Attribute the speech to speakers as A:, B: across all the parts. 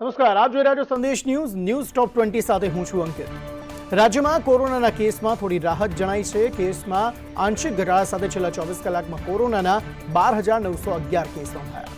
A: નમસ્કાર, આપ જોઈ રહ્યા છો સંદેશ ન્યૂઝ ટોપ 20 સાથે હું છું અંકિત। રાજ્યમાં કોરોનાના કેસમાં થોડી રાહત જણાઈ છે। કેસમાં આંશિક ઘટાડા સાથે છેલ્લા 24 કલાકમાં કોરોનાના 12,911 કેસ નોંધાયા।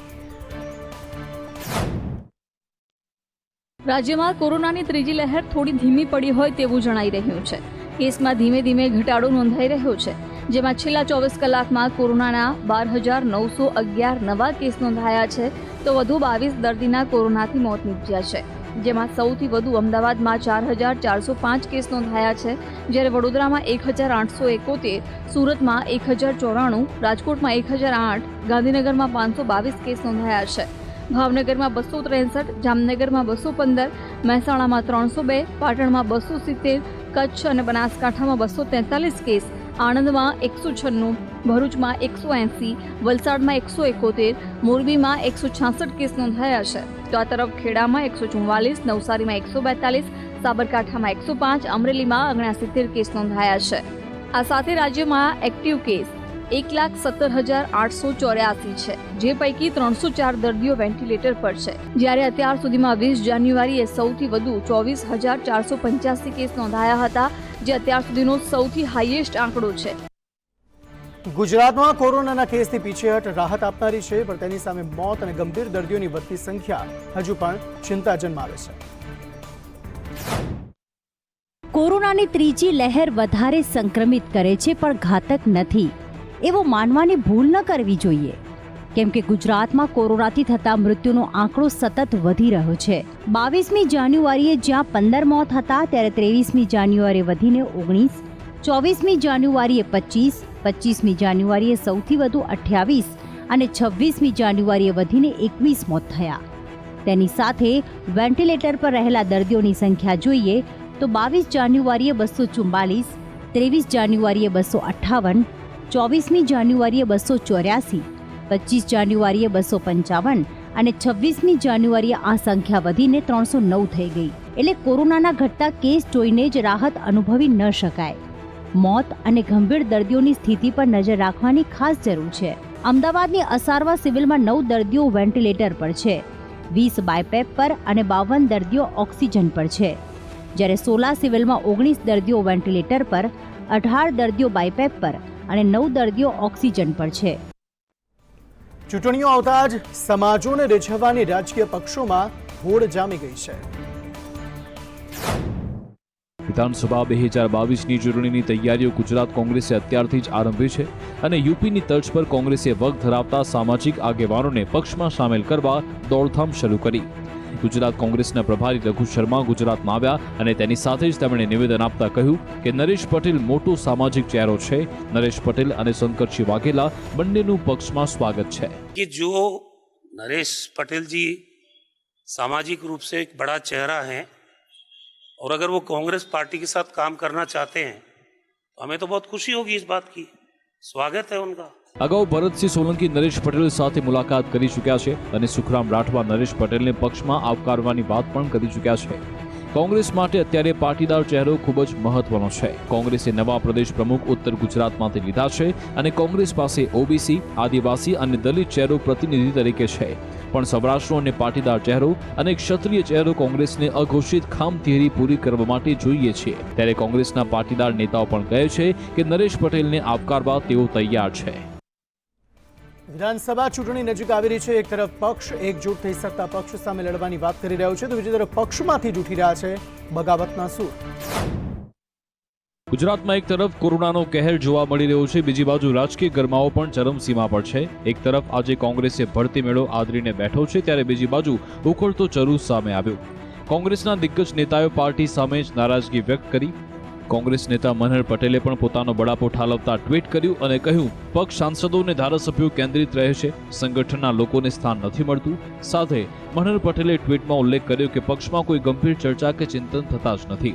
B: રાજ્યમાં કોરોનાની ત્રીજી લહેર થોડી ધીમી પડી હોય તેવું જણાઈ રહ્યું છે। કેસમાં ધીમે ધીમે ઘટાડો નોંધાઈ રહ્યો છે, જેમાં છેલ્લા 24 કલાકમાં કોરોનાના 12,911 નવા કેસ નોંધાયા છે, તો વધુ 22 દર્દીના કોરોનાથી મોત નીપજ્યા છે, જેમાં સૌથી વધુ અમદાવાદમાં 4,405 કેસ નોંધાયા છે, જ્યારે વડોદરામાં 1,871, સુરતમાં 1,094, રાજકોટમાં 1,008, ગાંધીનગરમાં 522 કેસ નોંધાયા છે, ભાવનગરમાં 263, જામનગરમાં 215, મહેસાણામાં 302, પાટણમાં 270, કચ્છ અને બનાસકાંઠામાં 243 કેસ, આણંદમાં 196, ભરૂચમાં 180, વલસાડમાં 171, મોરબીમાં 166 કેસ નોંધાયા છે, તો આ તરફ ખેડામાં 144, નવસારીમાં 142, સાબરકાંઠામાં 105, અમરેલીમાં 69 કેસ નોંધાયા છે। આ સાથે રાજ્યમાં એક્ટિવ કેસ 1,17,884 છે, જે પૈકી 304 દર્દીઓ વેન્ટિલેટર પર છે, જ્યારે અત્યાર સુધીમાં 20 જાન્યુઆરીએ સૌથી વધુ 24,485 કેસ નોંધાયા હતા, જે અત્યાર સુધીનો સૌથી હાઈએસ્ટ આંકડો છે।
A: ગુજરાતમાં કોરોનાના કેસથી પીછેહટ રાહત આપનારી છે, પણ તેની સામે મોત અને ગંભીર દર્દીઓની વધતી સંખ્યા હજુ પણ ચિંતા જન્માવે છે।
C: કોરોનાની ત્રીજી લહેર વધારે સંક્રમિત કરે છે, પણ ઘાતક નથી એવો માનવાની ભૂલ ન કરવી જોઈએ, કેમ કે ગુજરાતમાં કોરોનાથી થતા મૃત્યુનો આંકડો સતત વધી રહ્યો છે। 22મી જાન્યુઆરીએ જ્યાં 15 મોત હતા, ત્યારે 23મી જાન્યુઆરીએ વધીને 19, 24મી જાન્યુઆરીએ 25, 25મી જાન્યુઆરીએ સૌથી વધુ 28 અને 26મી જાન્યુઆરીએ વધીને 21 મોત થયા। તેની સાથે વેન્ટિલેટર પર રહેલા દર્દીઓની સંખ્યા જોઈએ તો 22 જાન્યુઆરીએ 244, 23 જાન્યુઆરીએ 258, 24મી જાન્યુઆરીએ 284, 25 જાન્યુઆરીએ 255 અને 26મી જાન્યુઆરીએ આ સંખ્યા વધીને 309 થઈ ગઈ। એટલે કોરોનાના ઘટતા કેસ જોઈને જ રાહત અનુભવી ન શકાય। મોત અને ગંભીર દર્દીઓની સ્થિતિ પર નજર રાખવાની ખાસ જરૂર છે। અમદાવાદની અસારવા સિવિલમાં 9 દર્દીઓ વેન્ટિલેટર પર છે, 20 બાયપેપ પર અને 52 દર્દીઓ ઓક્સિજન પર છે, જ્યારે સોલા સિવિલમાં 19 દર્દીઓ વેન્ટિલેટર પર, 18 દર્દીઓ બાયપેપ પર અને 9 દર્દીઓ ઓક્સિજન પર છે।
A: ચૂંટણીઓ આવતા જ સમાજોને રીઝવવાની રાજકીય પક્ષોમાં હોડ જામી ગઈ છે।
D: વિધાનસભા 2022ની ચૂંટણીની તૈયારીઓ ગુજરાત કોંગ્રેસે અત્યારથી જ આરંભી છે અને યુપીની તર્જ પર કોંગ્રેસે વગ ધરાવતા સામાજિક આગેવાનોને પક્ષમાં સામેલ કરવા દોડધામ શરૂ કરી। ગુજરાત કોંગ્રેસના પ્રભારી રઘુ શર્મા ગુજરાતમાં આવ્યા અને તેની સાથે જ તેમણે નિવેદન આપતા કહ્યું કે નરેશ પટેલ મોટો સામાજિક ચહેરો છે। નરેશ પટેલ અને શંકરસિંહ વાઘેલા બંનેનું પક્ષમાં સ્વાગત છે।
E: कि जो नरेश पटेल जी सामाजिक रूप से एक बड़ा चेहरा हैं और अगर वो कांग्रेस पार्टी के साथ काम करना चाहते हैं तो हमें तो बहुत खुशी होगी इस बात की। स्वागत है उनका।
D: અગાઉ ભરતસિંહ સોલંકી નરેશ પટેલ સાથે મુલાકાત કરી ચૂક્યા છે અને સુખરામ રાઠવા નરેશ પટેલને પક્ષમાં આવકારવાની વાત પણ કરી ચૂક્યા છે। કોંગ્રેસ માટે અત્યારે પાટીદાર ચહેરો ખૂબ જ મહત્વનો છે। કોંગ્રેસે નવા પ્રદેશ પ્રમુખ ઉત્તર ગુજરાતમાંથી લીધા છે અને કોંગ્રેસ પાસે ઓબીસી, આદિવાસી અને દલિત ચહેરો પ્રતિનિધિ તરીકે છે, પણ સૌરાષ્ટ્ર અને પાટીદાર ચહેરો અને ક્ષત્રિય ચહેરો કોંગ્રેસને અઘોષિત ખામથિયરી પૂરી કરવા માટે જોઈએ છે। ત્યારે કોંગ્રેસના પાટીદાર નેતાઓ પણ કહે છે કે નરેશ પટેલને આવકારવા તેઓ તૈયાર છે।
A: વિધાનસભા ચૂંટણી નજીક આવી રહી છે। એક તરફ પક્ષ એકજૂટ થઈ સત્તા પક્ષ સામે લડવાની વાત કરી રહ્યો છે, તો બીજી તરફ પક્ષમાંથી જ ઉઠી રહ્યા છે બગાવતના સૂર।
D: ગુજરાતમાં એક તરફ કોરોનાનો કહેર જોવા મળી રહ્યો છે, બીજી બાજુ રાજકીય ગરમાવો પણ ચરમસીમા પર છે। એક તરફ આજે કોંગ્રેસે ભરતી મેળો આદરીને બેઠો છે, ત્યારે બીજી બાજુ ઉખડતો ચરૂ સામે આવ્યો। કોંગ્રેસના દિગ્ગજ નેતાએ પાર્ટી સામે જ નારાજગી વ્યક્ત કરી। કોંગ્રેસ નેતા મનહર પટેલે પણ પોતાનો બળાપો ઠાલવતા ટ્વીટ કર્યું અને કહ્યું પક્ષ સાંસદો અને ધારાસભ્યો કેન્દ્રિત રહે છે, સંગઠનના લોકોને સ્થાન નથી મળતું। સાથે મનહર પટેલે ટ્વીટમાં ઉલ્લેખ કર્યો કે પક્ષમાં કોઈ ગંભીર ચર્ચા કે ચિંતન થતા જ નથી।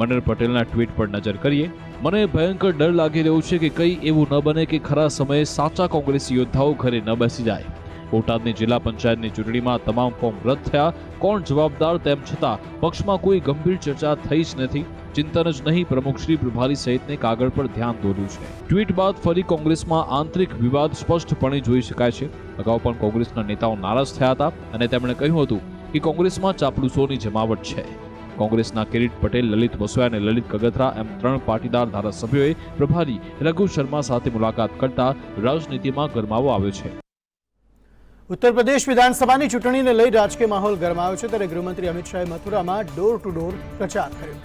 D: મનહર પટેલના ટ્વીટ પર નજર કરીએ। મને ભયંકર ડર લાગી રહ્યો છે કે કંઈ એવું ન બને કે ખરા સમયે સાચા કોંગ્રેસી યોદ્ધાઓ ઘરે ન બેસી જાય। બોટાદની જિલ્લા પંચાયતની ચૂંટણીમાં તમામ ફોર્મ રદ થયા, કોણ જવાબદાર તેમ છતાં પક્ષમાં કોઈ ગંભીર ચર્ચા થઈ જ નથી। ચિંતન જ નહીં, પ્રમુખશ્રી પ્રભારી સહિતને કાગળ પર ધ્યાન દોર્યું છે। ટ્વીટ બાદ ફરી કોંગ્રેસમાં આંતરિક વિવાદ સ્પષ્ટપણે જોઈ શકાય છે। અગાઉ પણ કોંગ્રેસના નેતાઓ નારાજ થયા હતા અને તેમણે કહ્યું હતું કે કોંગ્રેસમાં ચાપલુસોની જમાવટ છે. કોંગ્રેસના કિરીટ પટેલ, લલિત વસોયા અને લલિત કગથરા એમ 3 પાટીદાર ધારાસભ્યોએ પ્રભારી રઘુ શર્મા સાથે મુલાકાત કરતા રાજનીતિમાં ગરમાવો આવ્યો છે.
A: ઉત્તર પ્રદેશ વિધાનસભાની ચૂંટણીને લઈ રાજકીય માહોલ ગરમાયો છે, ત્યારે ગૃહમંત્રી અમિત શાહે મથુરામાં ડોર ટુ ડોર પ્રચાર કર્યો.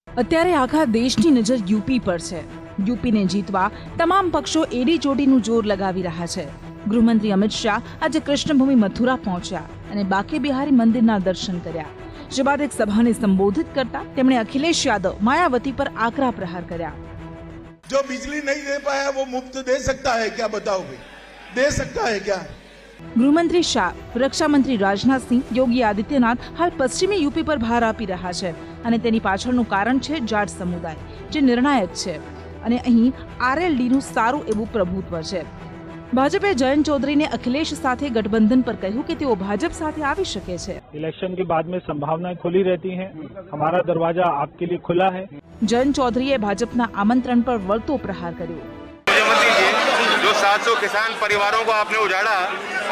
F: અત્યારે આખા દેશની નજર યુપી પર છે. યુપીને જીતવા તમામ પક્ષો એડી ચોટીનું જોર લગાવી રહ્યા છે. ગૃહમંત્રી અમિત શાહ આજે કૃષ્ણભૂમિ મથુરા પહોંચ્યા અને બાંકે બિહારી મંદિરના દર્શન કર્યા. જે બાદ એક સભાને સંબોધિત કરતા તેમણે અખિલેશ યાદવ, માયાવતી પર આકરા પ્રહાર કર્યા.
G: जो बिजली नहीं दे पाया वो मुफ्त दे सकता है क्या? बताओ भाई, दे सकता है क्या?
F: ગૃહમંત્રી શાહ, રક્ષા મંત્રી રાજનાથસિંહ, યોગી આદિત્યનાથ હાલ પશ્ચિમી યુપી પર ભાર આપી રહ્યા છે અને તેની પાછળનું કારણ છે જાટ સમુદાય, જે નિર્ણાયક છે અને અહીં આરએલડીનું સારું એવું પ્રભુત્વ છે. ભાજપે જયંત ચૌધરીને અખિલેશ સાથે गठबंधन पर કહ્યું કે તેઓ ભાજપ સાથે આવી શકે છે.
H: इलेक्शन के बाद में संभावनाएं खुली रहती हैं. हमारा दरवाजा आपके लिए खुला है.
F: જયંત ચૌધરીએ ભાજપના આમંત્રણ પર વળતો પ્રહાર કર્યો.
I: जो 700 किसान परिवारों को आपने उजाड़ा,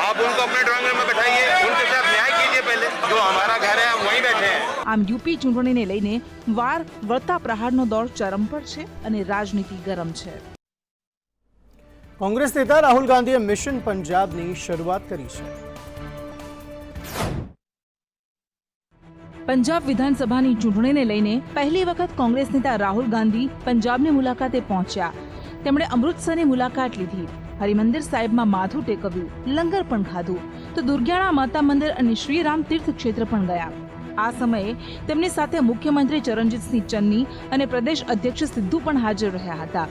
I: आप उनको अपने ड्राइंग रूम में बैठाइए, उनके साथ न्याय कीजिए. पहले जो हमारा घर है हम वहीं बैठे हैं.
F: આમ યુપી ચૂંટણીને લઈને વાર વળતા પ્રહારનો દોર ચરમ પર છે અને રાજનીતિ ગરમ છે.
A: કોંગ્રેસ નેતા રાહુલ ગાંધીએ મિશન પંજાબની શરૂઆત કરી છે.
F: પંજાબ વિધાનસભાની ચૂંટણીને લઈને પહેલી વખત કોંગ્રેસ નેતા રાહુલ ગાંધી પંજાબની મુલાકાતે પહોંચ્યા. તેમણે અમૃતસરની મુલાકાત લીધી, હરિમંદિર સાહેબમાં માથું ટેકવ્યું, લંગર પણ ખાધું, તો દુર્ગ્યાણા માતા મંદિર અને શ્રીરામ તીર્થ ક્ષેત્ર પણ ગયા. આ સમયે તેમની સાથે મુખ્યમંત્રી ચરણજીતસિંહ ચન્ની અને પ્રદેશ અધ્યક્ષ સિદ્ધુ પણ હાજર રહ્યા હતા.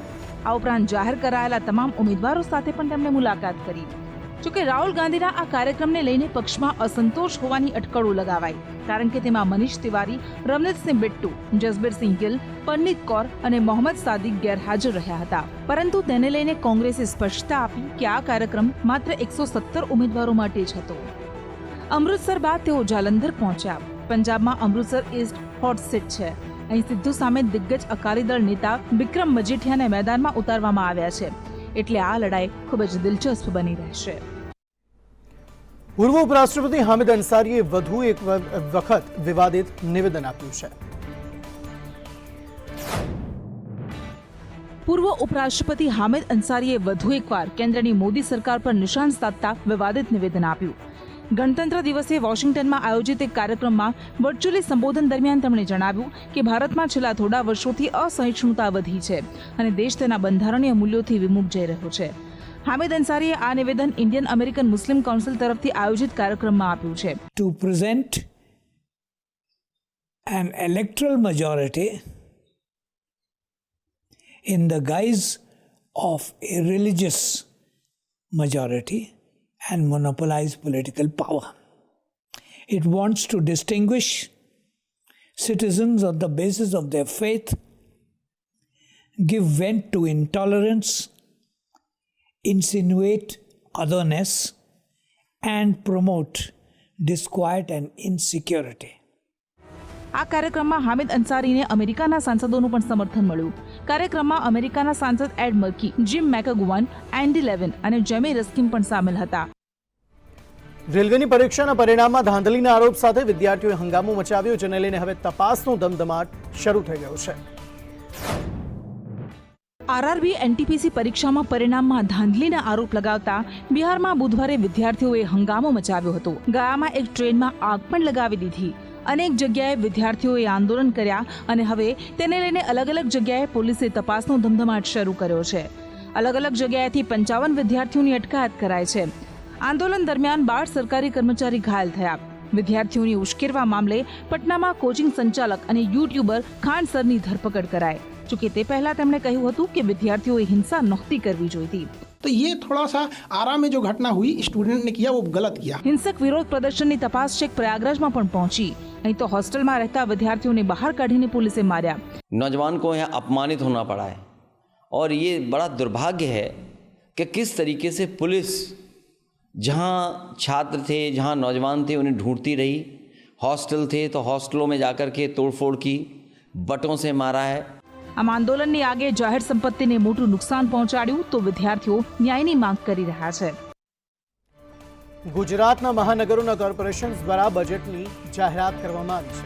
F: આ ઉપરાંત જાહેર કરાયેલા તમામ ઉમેદવારો સાથે પણ તેમણે મુલાકાત કરી. જોકે રાહુલ ગાંધીના આ કાર્યક્રમને લઈને પક્ષમાં અસંતોષ હોવાની અટકળો લગાવાઈ, કારણ કે તેમાં મનીષ તિવારી, રમનીતસિંહ બિટ્ટુ, જસબીરસિંહ ગિલ, પરનીત કૌર અને મોહમ્મદ સાદિક ગેરહાજર રહ્યા હતા. પરંતુ તેને લઈને કોંગ્રેસે સ્પષ્ટતા આપી કે આ કાર્યક્રમ માત્ર 117 ઉમેદવારો માટે જ હતો. અમૃતસર બાદ તેઓ જાલંધર પહોંચ્યા. પંજાબમાં અમૃતસર ઇસ્ટ હોટ સીટ છે. અહીં સિદ્ધુ સામે દિગ્ગજ અકાલી દળ નેતા વિક્રમ મજીઠિયાને મેદાનમાં ઉતારવામાં આવ્યા છે, એટલે આ લડાઈ ખૂબ જ દિલચસ્પ બની રહેશે.
A: પૂર્વ ઉપરાષ્ટ્રપતિ હામિદ અંસારીએ વધુ એક વખત વિવાદિત નિવેદન આપ્યું છે.
F: પૂર્વ ઉપરાષ્ટ્રપતિ હામિદ અંસારીએ વધુ એકવાર કેન્દ્રની મોદી સરકાર પર નિશાન સાધતા વિવાદિત નિવેદન આપ્યું. ગણતંત્ર દિવસે વોશિંગ્ટનમાં આયોજિત એક કાર્યક્રમમાં વર્ચ્યુઅલી સંબોધન દરમિયાન તેમણે જણાવ્યું કે ભારતમાં છેલ્લા થોડા વર્ષોથી અસહિષ્ણુતા વધી છે અને દેશ તેના બંધારણીય મૂલ્યોથી વિમુખ જઈ રહ્યો છે. હામિદ અંસારીએ આ નિવેદન ઇન્ડિયન અમેરિકન મુસ્લિમ કાઉન્સિલ તરફથી આયોજિત કાર્યક્રમમાં આપ્યું છે.
J: To present an electoral majority in the guise of a religious majority and monopolize political power. It wants to distinguish citizens on the basis of their faith, give vent to intolerance, insinuate otherness, and promote disquiet and insecurity.
F: આ કાર્યક્રમમાં હામિદ અંસારીને અમેરિકાના સાંસદોનું પણ સમર્થન મળ્યું. કાર્યક્રમમાં અમેરિકાના સાંસદ add મર્કી, gym મેકગુવન, Andy Levin અને જેમી રસ્કિન પણ સામેલ હતા.
A: રેલવેની પરીક્ષાના પરિણામમાં ધાંધલીના આરોપ સાથે વિદ્યાર્થીઓએ હંગામો મચાવ્યો, જેને લઈને હવે તપાસનો ધમધમાટ શરૂ થઈ ગયો છે.
F: આરઆરબી એનટીપીસી પરીક્ષામાં પરિણામમાં ધાંધલીના આરોપ લગાવતા બિહારમાં બુધવારે વિદ્યાર્થીઓએ હંગામો મચાવ્યો હતો. ગયામાં એક ટ્રેનમાં આગ પણ લગાવી દીધી. અનેક જગ્યાએ વિદ્યાર્થીઓએ આંદોલન કર્યા અને હવે તેને લઈને અલગ અલગ જગ્યાએ પોલીસે તપાસનો ધમધમાટ શરૂ કર્યો છે. અલગ અલગ જગ્યાએથી 55 વિદ્યાર્થીઓની અટકાયત કરાઈ છે. આંદોલન દરમિયાન 12 સરકારી કર્મચારી ઘાયલ થયા. વિદ્યાર્થીઓની ઉશ્કેરવા મામલે પટનામાં કોચિંગ સંચાલક અને યુટ્યુબર ખાન સરની ધરપકડ કરાઈ. જોકે તે પહેલા તેમણે કહ્યું હતું કે વિદ્યાર્થીઓએ હિંસા નહોતી કરવી જોઈતી.
K: तो ये थोड़ा सा आरा में जो घटना हुई स्टूडेंट ने किया वो गलत किया.
F: हिंसक विरोध प्रदर्शनની તપાસ છેક પ્રયાગરાજમાં પણ પહોંચી. અહીં તો હોસ્ટેલમાં રહેતા વિદ્યાર્થીઓને બહાર કાઢીને પોલીસે માર્યા.
L: नौजवान को यहाँ अपमानित होना पड़ा है और ये बड़ा दुर्भाग्य है कि किस तरीके से पुलिस जहाँ छात्र थे, जहाँ नौजवान थे, उन्हें ढूंढती रही. हॉस्टल थे तो हॉस्टलों में जाकर के तोड़फोड़ की, बटों से मारा है.
F: આમ આંદોલનની આગે જાહેર સંપત્તિને મોટું નુકસાન પહોંચાડ્યું તો વિદ્યાર્થીઓ ન્યાયની માંગ કરી રહ્યા છે.
A: ગુજરાતના મહાનગરોના કોર્પોરેશન્સ દ્વારા બજેટની જાહેરાત કરવામાં આવી છે.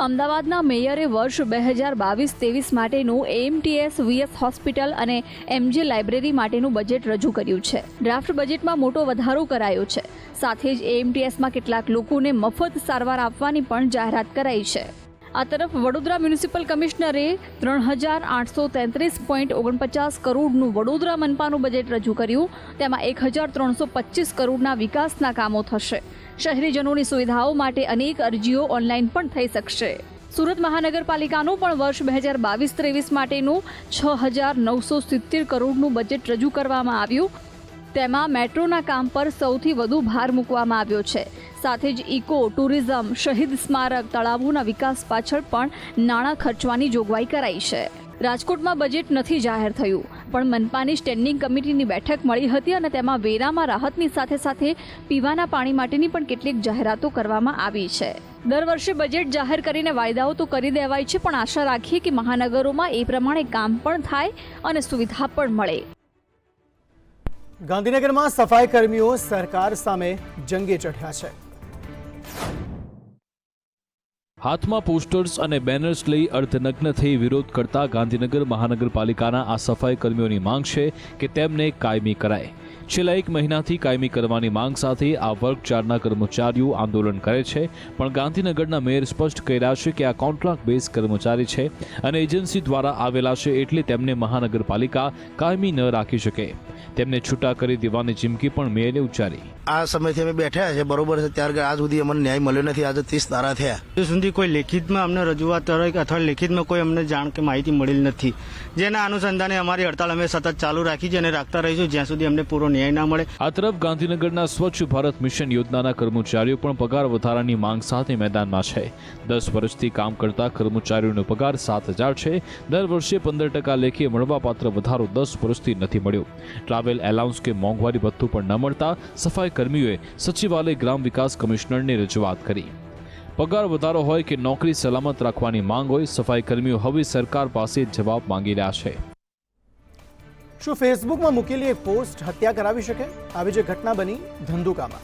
B: અમદાવાદના મેયરે વર્ષ 2022-23 માટેનું એએમટીએસ વીએસ હોસ્પિટલ અને એમજે લાઇબ્રેરી માટેનું બજેટ રજૂ કર્યું છે. ડ્રાફ્ટ બજેટમાં મોટો વધારો કરાયો છે. સાથે જ એએમટીએસમાં કેટલાક લોકોને મફત સારવાર આપવાની પણ જાહેરાત કરાઈ છે. આ તરફ વડોદરા મ્યુનિસિપલ કમિશનરે 3833.49 કરોડનું વડોદરા મનપાનું બજેટ રજૂ કર્યું. તેમાં 1325 કરોડના વિકાસના કામો થશે. શહેરીજનોની સુવિધાઓ માટે અનેક અરજીઓ ઓનલાઈન પણ થઈ શકશે. સુરત મહાનગરપાલિકાનું પણ વર્ષ 2022-23 માટેનું 6970 કરોડનું બજેટ રજૂ કરવામાં આવ્યું. તેમાં મેટ્રોના કામ પર સૌથી વધુ ભાર મૂકવામાં આવ્યો છે. સાથે જ ઇકો, ટુરિઝમ, શહીદ સ્મારક, તળાવોના વિકાસ પાછળ પણ નાણાં ખર્ચવાની જોગવાઈ કરાઈ છે. રાજકોટમાં બજેટ નથી જાહેર થયું, પણ મનપાની સ્ટેન્ડિંગ કમિટીની બેઠક મળી હતી અને તેમાં વેરામાં રાહતની સાથે સાથે પીવાના પાણી માટેની પણ કેટલીક જાહેરાતો કરવામાં આવી છે. દર વર્ષે બજેટ જાહેર કરીને વાયદાઓ તો કરી દેવાય છે, પણ આશા રાખીએ કે મહાનગરોમાં એ પ્રમાણે કામ પણ થાય અને સુવિધા પણ મળે.
A: ગાંધીનગરમાં સફાઈ કર્મીઓ સરકાર સામે જંગે ચઢ્યા છે.
D: હાથમાં પોસ્ટર્સ અને બેનર્સ લઈ અર્ધનગ્ન થઈ વિરોધ કરતા ગાંધીનગર મહાનગરપાલિકાના આ સફાઈ કર્મીઓની માંગ છે કે તેમને કાયમી કરાય. છેલ્લા 1 મહિનાથી કાયમી કરવાની માંગ સાથે આ વર્ગ 4ના કર્મચારીઓ આંદોલન કરે છે, પણ ગાંધીનગરના મેયર સ્પષ્ટ કર્યા છે કે આ કોન્ટ્રાક્ટ બેઝ કર્મચારી છે અને એજન્સી દ્વારા આવેલા છે, એટલે તેમને મહાનગરપાલિકા કાયમી ન રાખી શકે. તેમને છૂટા કરી દેવાની ચીમકી પણ મેયરે ઉચ્ચારી.
M: આ સમયથી અમે બેઠા છે, બરોબર છે, ત્યાર આજ સુધી અમને ન્યાય મળ્યો નથી. આજે 30 ધારા થયા, હજુ સુધી કોઈ લેખિતમાં અમને રજૂઆત કરે કે અથવા લેખિતમાં કોઈ અમને જાણ કે માહિતી મળેલ નથી. જેના અનુસંધાને અમારી હડતાળ અમે સતત ચાલુ રાખી છે અને રાખતા રહીશું જ્યાં સુધી અમને પૂરો ન્યાય ના મળે.
D: આ તરફ ગાંધીનગરના સ્વચ્છ ભારત મિશન યોજનાના કર્મચારીઓ પણ પગાર વધારાની માંગ સાથે મેદાનમાં છે. 10 વર્ષથી કામ કરતા કર્મચારીઓનો પગાર 7,000 છે. દર વર્ષે 15% લેખે મળવાપાત્ર વધારો 10 વર્ષથી નથી મળ્યો. ટ્રાવેલ એલાઉન્સ કે મોંઘવારી ભથ્થું પણ ન મળતા સફાઈ કર્મીઓએ સચિવાલય ગ્રામ વિકાસ કમિશનરને રજૂઆત કરી. પગાર વધારો હોય કે નોકરી સલામત રાખવાની માંગ હોય, સફાઈ કર્મીઓ હવે સરકાર પાસે જવાબ માંગી રહ્યા છે.
A: શું ફેસબુકમાં મૂકેલી એક પોસ્ટ હત્યા કરાવી શકે? આવી જે ઘટના બની ધંધુકામાં.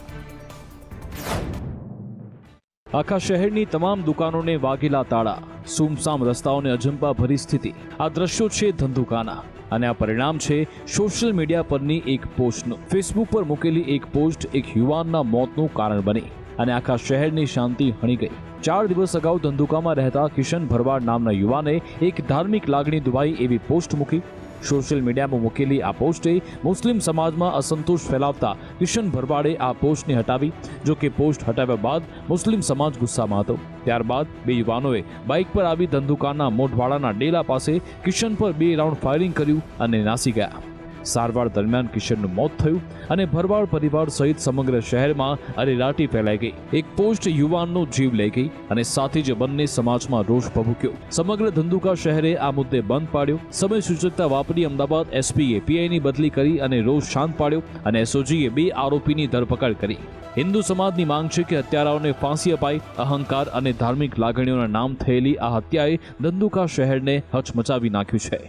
D: આખા શહેરની તમામ દુકાનોને વાગેલા તાળા, સુમસામ રસ્તાઓને અજંપા ભરી સ્થિતિ. આ દ્રશ્યો છે ધંધુકાના અને આ પરિણામ છે સોશિયલ મીડિયા પરની એક પોસ્ટનું. ફેસબુક પર મૂકેલી એક પોસ્ટ એક યુવાનના મોતનું કારણ બની અને આખા શહેરની શાંતિ હણી ગઈ. 4 દિવસ અગાઉ ધંધુકામાં રહેતા કિશન ભરવાડ નામના યુવાને એક ધાર્મિક લાગણી દુભાઈ એવી પોસ્ટ મૂકી. સોશિયલ મીડિયામાં મૂકેલી આ પોસ્ટે મુસ્લિમ સમાજમાં અસંતોષ ફેલાવતા કિશન ભરવાડે આ પોસ્ટને હટાવી. જો કે પોસ્ટ હટાવ્યા બાદ મુસ્લિમ સમાજ ગુસ્સામાં હતો. ત્યારબાદ 2 યુવાનોએ બાઇક પર આવી ધંધુકાના મોઢવાડાના ડેલા પાસે કિશન પર 2 રાઉન્ડ ફાયરિંગ કર્યું અને નાસી ગયા. સારવાર દરમિયાન કિશનનું મોત થયું અને ભરવાડ પરિવાર સહિત સમગ્ર શહેરમાં અરેરાટી ફેલાઈ ગઈ. એક પોસ્ટ યુવાનનો જીવ લઈ ગઈ અને સાથે જ બંને સમાજમાં રોષ ભભૂક્યો. સમગ્ર ધંધુકા શહેરે આ મુદ્દે બંધ પાડ્યો. સમય સૂચકતા વાપરી અમદાવાદ એસપીએ પીઆઈની બદલી કરી અને રોષ શાંત પાડ્યો અને એસઓજીએ 2 આરોપીની ધરપકડ કરી. હિન્દુ સમાજની માંગ છે કે હત્યારાઓને ફાંસી અપાય. અહંકાર અને ધાર્મિક લાગણીઓના નામ થયેલી આ હત્યાએ ધંધુકા શહેરને હચમચાવી નાખ્યું છે.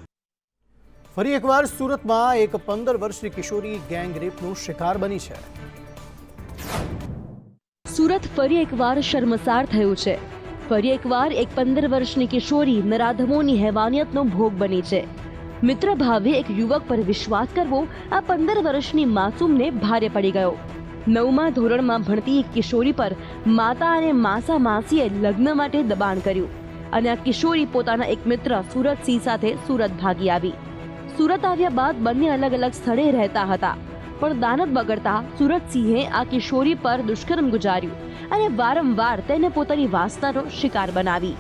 A: ફરી એકવાર સુરતમાં એક 15 વર્ષની કિશોરી ગેંગ રેપનો શિકાર બની છે.
C: સુરત ફરી એકવાર શર્મસાર થયું છે. ફરી એકવાર એક 15 વર્ષની કિશોરી નરાધમોની હેવાનિયતનો ભોગ બની છે. મિત્ર ભાવે એક યુવક પર વિશ્વાસ કરવો આ 15 વર્ષની માસૂમને ભારે પડી ગયો. 9મા ધોરણમાં ભણતી એક કિશોરી પર માતા અને માસા માસીએ લગ્ન માટે દબાણ કર્યું અને આ કિશોરી પોતાના એક મિત્ર સુરતસિંહ સાથે સુરત ભાગી આવી. સુરત આવ્યા બાદ બંને અલગ અલગ સ્થળે રહેતા હતા, પણ દાનત બગડતા સુરતસિંહે આ કિશોરી પર દુષ્કર્મ ગુજાર્યું અને વારંવાર તેને પોતાની વાસનાનો શિકાર બનાવી.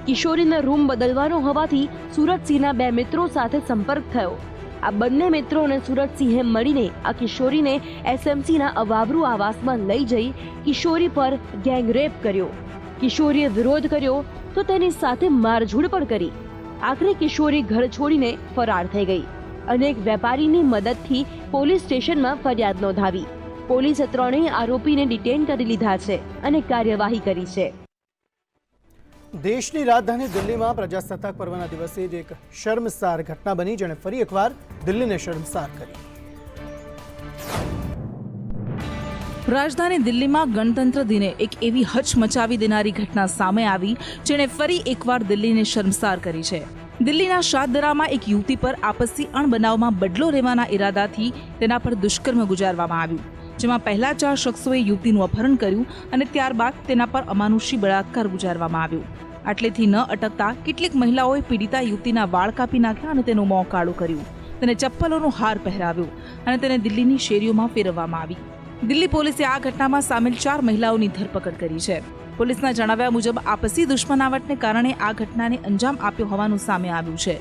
C: કિશોરીને રૂમ બદલવાનો હોવાથી સુરતસિંહના 2 મિત્રો સાથે સંપર્ક થયો. આ બંને મિત્રો અને સુરતસિંહે મળીને આ કિશોરીને એસએમસીના અવાબરુ આવાસમાં લઈ જઈ કિશોરી પર ગેંગરેપ કર્યો. કિશોરીએ વિરોધ કર્યો તો તેની સાથે મારઝૂડ પણ કરી. આખરે કિશોરી ઘર છોડીને ફરાર થઈ ગઈ અને એક વેપારીની મદદથી પોલીસ સ્ટેશનમાં ફરિયાદ નોંધાવી. પોલીસે 3 આરોપીને ડિટેન કરી લીધા છે અને કાર્યવાહી કરી છે.
A: દેશની રાજધાની દિલ્હીમાં પ્રજાસત્તાક પર્વના દિવસે જ એક શર્મસાર ઘટના બની, જેણે ફરી એકવાર દિલ્હીને શર્મસાર કરી.
F: રાજધાની દિલ્હીમાં ગણતંત્ર દિને એક એવી હચમચાવી દેનારી ઘટના સામે આવી જેણે ફરી એકવાર દિલ્હીને શર્મસાર કરી છે. દિલ્હીના શાહદરામાં એક યુવતી પર આપસી અણબનાવમાં બદલો લેવાના ઈરાદાથી તેના પર દુષ્કર્મ ગુજારવામાં આવ્યું, જેમાં પહેલા 4 શખ્સોએ યુવતીનું અપહરણ કર્યું અને ત્યારબાદ તેના પર અમાનુષી બળાત્કાર ગુજારવામાં આવ્યો. આટલેથી ન અટકતા કેટલીક મહિલાઓએ પીડિતા યુવતીના વાળ કાપી નાખ્યા અને તેનું મોં કાળું કર્યું, તેને ચપ્પલોનો હાર પહેરાવ્યો અને તેને દિલ્હીની શેરીઓમાં ફેરવવામાં આવી. દિલ્હી પોલીસે આ ઘટનામાં સામેલ 4 મહિલાઓની ધરપકડ કરી છે. પોલીસના જણાવ્યા મુજબ આપસી દુશ્મનાવટને કારણે આ ઘટનાને અંજામ આપ્યો હોવાનું સામે આવ્યું છે,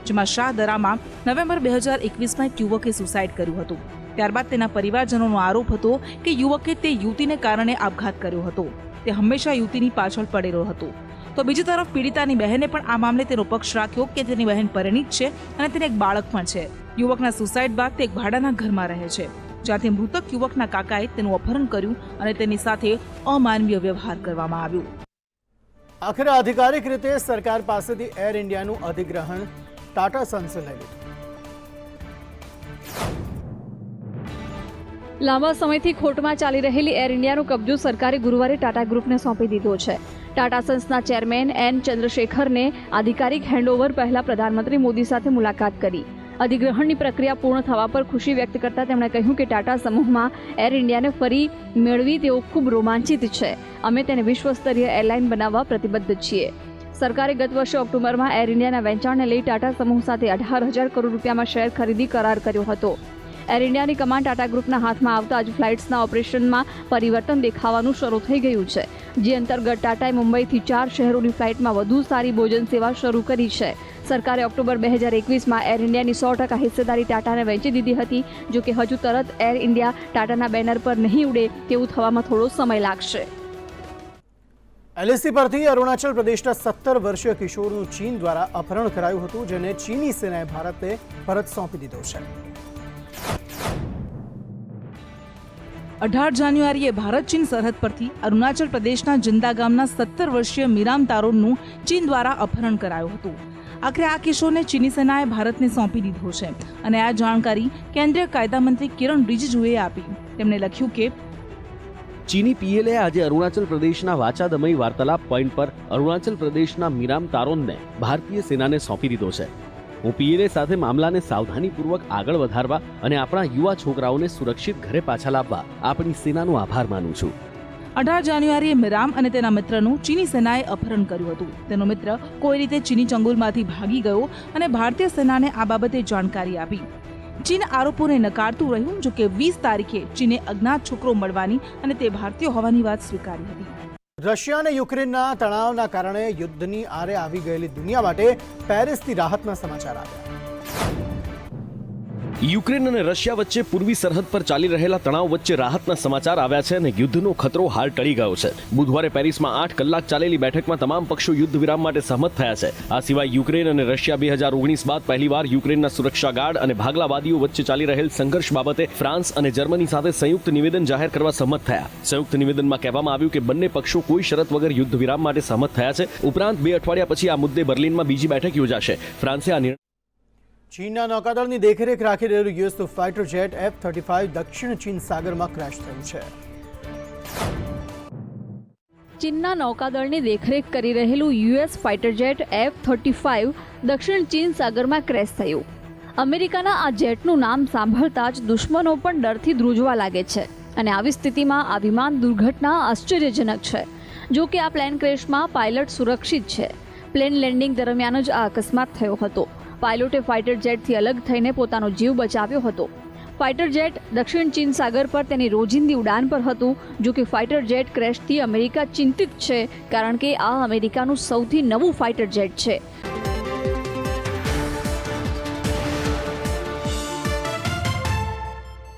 F: જેમાં શાહદરામાં નવેમ્બર 2021માં એક યુવકે સુસાઇડ કર્યું હતું. ત્યારબાદ તેના પરિવારજનોનો આરોપ હતો કે યુવકે તે યુવતીને કારણે આપઘાત કર્યો હતો. તે હંમેશા યુવતીની પાછળ પડેલો હતો. તો બીજી તરફ પીડિતાની બહેને પણ આ મામલે તેનો પક્ષ રાખ્યો કે તેની બહેન પરિણીત છે અને તેને એક બાળક પણ છે. યુવકના સુસાઇડ બાદ તે એક ભાડાના ઘરમાં રહે છે, જ્યાંથી મૃતક યુવકના કાકાએ તેનું અપહરણ કર્યું અને તેની સાથે અમાનવીય વ્યવહાર કરવામાં આવ્યો.
A: આખરે આધિકારિક રીતે સરકાર પાસેથી એર ઇન્ડિયાનું અધિગ્રહણ ટાટા સન્સે લઈ લીધું.
B: લાંબા સમયથી ખોટમાં ચાલી રહેલી એર ઇન્ડિયાનો કબજો સરકારે ગુરુવારે ટાટા ગ્રુપને સોંપી દીધો છે. ટાટા સન્સના ચેરમેન એન ચંદ્રશેખરને આધિકારિક હેન્ડઓવર પહેલા પ્રધાનમંત્રી મોદી સાથે મુલાકાત કરી. અધિગ્રહણની પ્રક્રિયા પૂર્ણ થવા પર ખુશી વ્યક્ત કરતા તેમણે કહ્યું કે ટાટા સમૂહમાં એર ઇન્ડિયાને ફરી મેળવી તેઓ ખૂબ રોમાંચિત છે. અમે તેને વિશ્વસ્તરીય એરલાઇન બનાવવા પ્રતિબદ્ધ છીએ. સરકારે ગત વર્ષે ઓક્ટોબરમાં એર ઇન્ડિયાના વેચાણને લઈ ટાટા સમૂહ સાથે 18,000 કરોડ રૂપિયામાં શેર ખરીદી કરાર કર્યો હતો. એર ઇન્ડિયાની કમાન્ડ ટાટા ગ્રુપના હાથમાં આવતા જ ફ્લાઇટ્સના ઓપરેશનમાં પરિવર્તન દેખાવાનું શરૂ થઈ ગયું છે, જે અંતર્ગત ટાટાએ મુંબઈથી 4 શહેરોની ફ્લાઇટમાં વધુ સારી ભોજન સેવા શરૂ કરી છે. સરકારે ઓક્ટોબર 2021માં એર ઇન્ડિયાની 100% હિસ્સેદારી ટાટાને વહેંચી દીધી હતી. જો કે હજુ તરત એર ઇન્ડિયા ટાટાના બેનર પર નહીં ઉડે તેવું થવામાં થોડો સમય લાગશે.
A: એલએસી પરથી અરુણાચલ પ્રદેશના 17 વર્ષીય કિશોરનું ચીન દ્વારા અપહરણ કરાયું હતું, જેને ચીની સેનાએ ભારતને પરત સોંપી દીધો છે.
F: 18 જાન્યુઆરીએ ભારત ચીન સરહદ પરથી અરુણાચલ પ્રદેશના જિંદા ગામના 17 વર્ષીય મીરામ તારોનનું ચીન દ્વારા અપહરણ કરાયું હતું. આખરે આ કિશોરને ચીની સેનાએ ભારતને સોંપી દીધો છે અને આ જાણકારી કેન્દ્રીય કાયદા મંત્રી કિરણ રિજિજુએ આપી. તેમણે લખ્યું કે
N: ચીની પીએલએ આજે અરુણાચલ પ્રદેશના વાચાદમય વાર્તાલાપ પોઈન્ટ પર અરુણાચલ પ્રદેશના મીરામ તારોનને ભારતીય સેનાને સોંપી દીધો છે. હું પીએલએ સાથે મામલાને સાવધાનીપૂર્વક આગળ વધારવા અને આપણા યુવા છોકરાઓને સુરક્ષિત ઘરે પાછા લાવવા આપણી સેનાનો આભાર માનું છું.
F: 18 જાન્યુઆરીએ મીરામ અને તેના મિત્રનું ચીની સેનાએ અપહરણ કર્યું હતું. તેનો મિત્ર કોઈ રીતે ચીની ચંગુલમાંથી ભાગી ગયો અને ભારતીય સેનાને આ બાબતે જાણકારી આપી. ચીન આરોપોને નકારતું રહ્યું, જો કે 20 તારીખે ચીને અજ્ઞાત છોકરો મળવાની અને તે ભારતીય હોવાની વાત સ્વીકારી હતી.
A: રશિયા અને યુક્રેનના તણાવના કારણે યુદ્ધની આરે આવી ગયેલી દુનિયા માટે પેરિસથી રાહતના સમાચાર આવ્યા.
N: યુક્રેન અને રશિયા વચ્ચે પૂર્વી સરહદ પર ચાલી રહેલા તણાવ વચ્ચે રાહતના સમાચાર આવ્યા છે અને યુદ્ધનો ખતરો હાલ ટળી ગયો છે. બુધવારે પેરિસમાં 8 કલાક ચાલેલી બેઠકમાં તમામ પક્ષો યુદ્ધ વિરામ માટે સહમત થયા છે. આ સિવાય યુક્રેન અને રશિયા 2019 બાદ પહેલીવાર યુક્રેનના સુરક્ષા ગાર્ડ અને ભાગલાવાદીઓ વચ્ચે ચાલી રહેલ સંઘર્ષ બાબતે ફ્રાન્સ અને જર્મની સાથે સંયુક્ત નિવેદન જાહેર કરવા સહમત થયા. સંયુક્ત નિવેદનમાં કહેવામાં આવ્યું કે બંને પક્ષો કોઈ શરત વગર યુદ્ધ વિરામ માટે સહમત થયા છે. ઉપરાંત 2 અઠવાડિયા પછી આ મુદ્દે બર્લિનમાં બીજી બેઠક યોજાશે. ફ્રાન્સે આ
A: ચીનના નૌકાદળની દેખરેખ રાખી રહેલું યુએસ ફાઇટર જેટ F-35 દક્ષિણ ચીન સાગરમાં ક્રેશ થયું છે.
B: ચીનના નૌકાદળની દેખરેખ કરી રહેલું યુએસ ફાઇટર જેટ F-35 દક્ષિણ ચીન સાગરમાં ક્રેશ થયું. અમેરિકાના આ જેટનું નામ સાંભળતા જ દુશ્મનો પણ ડરથી ધ્રુજવા લાગે છે અને આવી સ્થિતિમાં આ વિમાન દુર્ઘટના આશ્ચર્યજનક છે. જો કે આ પ્લેન ક્રેશમાં પાયલટ સુરક્ષિત છે. પ્લેન લેન્ડિંગ દરમિયાન જ આ અકસ્માત થયો હતો. પાયલોટે ફાઇટર જેટથી અલગ થઈને પોતાનો જીવ બચાવ્યો હતો. ફાઇટર જેટ દક્ષિણ ચીન સાગર પર તેની રોજિંદી ઉડાન પર હતું. જો કે ફાઇટર જેટ ક્રેશથી અમેરિકા ચિંતિત છે, કારણ કે આ અમેરિકાનું સૌથી નવું ફાઇટર જેટ છે.